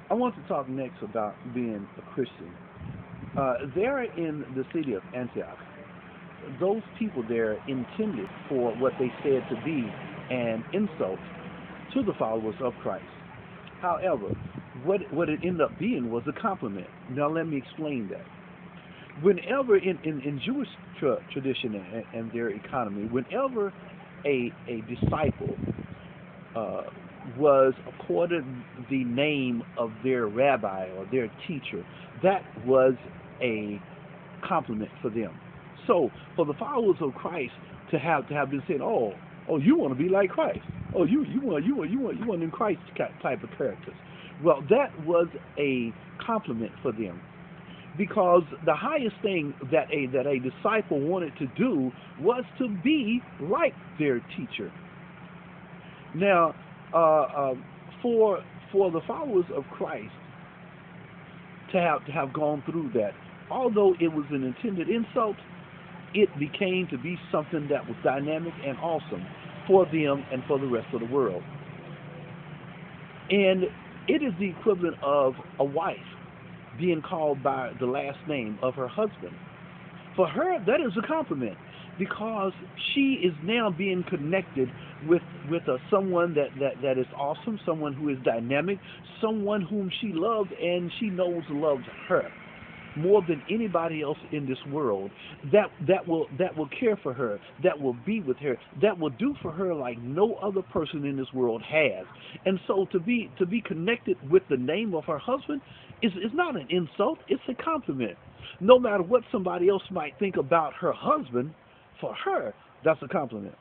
I want to talk next about being a Christian. There in the city of Antioch, those people there intended for what they said to be an insult to the followers of Christ. However, what it ended up being was a compliment. Now, let me explain that. Whenever in Jewish tradition and their economy, whenever a disciple uh, was accorded the name of their rabbi or their teacher, that was a compliment for them. So for the followers of Christ to have been said, oh, you want to be like Christ. Oh, you want in Christ type of characters. Well, that was a compliment for them because the highest thing that a disciple wanted to do was to be like their teacher. Now, uh, uh, for the followers of Christ to have gone through that, although it was an intended insult, it became to be something that was dynamic and awesome for them and for the rest of the world. And it is the equivalent of a wife being called by the last name of her husband. For her, that is a compliment because she is now being connected with someone that is awesome, someone who is dynamic, someone whom she loves and she knows loves her more than anybody else in this world. That will care for her, that will be with her, that will do for her like no other person in this world has. And so to be connected with the name of her husband is not an insult, it's a compliment. No matter what somebody else might think about her husband, for her that's a compliment.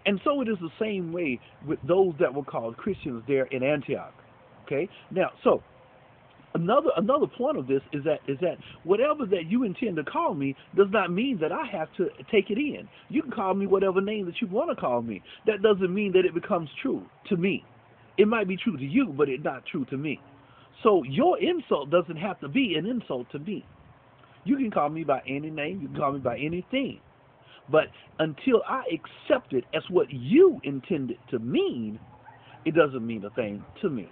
And so it is the same way with those that were called Christians there in Antioch. Okay? Now, so another point of this is that whatever that you intend to call me does not mean that I have to take it in. You can call me whatever name that you want to call me. That doesn't mean that it becomes true to me. It might be true to you, but it's not true to me. So your insult doesn't have to be an insult to me. You can call me by any name, you can call me by anything. But until I accept it as what you intended to mean, it doesn't mean a thing to me.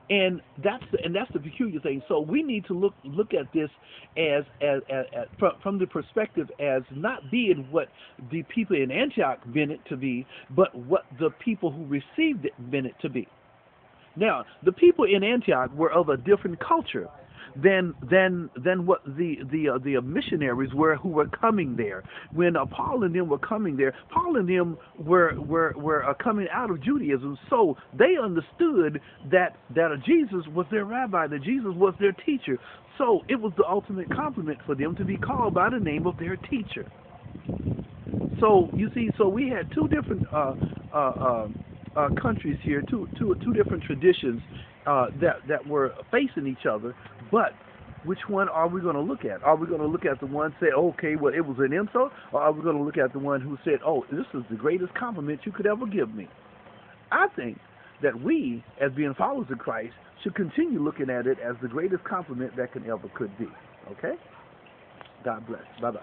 And that's the peculiar thing. So we need to look at this as from the perspective as not being what the people in Antioch meant it to be, but what the people who received it meant it to be. Now, the people in Antioch were of a different culture than what the missionaries were who were coming there. When Paul and them were coming there, Paul and them were coming out of Judaism, so they understood that Jesus was their rabbi, that Jesus was their teacher. So it was the ultimate compliment for them to be called by the name of their teacher. So you see, so we had two different countries here, two different traditions that were facing each other. But which one are we going to look at? Are we going to look at the one say, okay, well, it was an insult, or are we going to look at the one who said, oh, this is the greatest compliment you could ever give me? I think that we, as being followers of Christ, should continue looking at it as the greatest compliment that could be. Okay? God bless. Bye bye.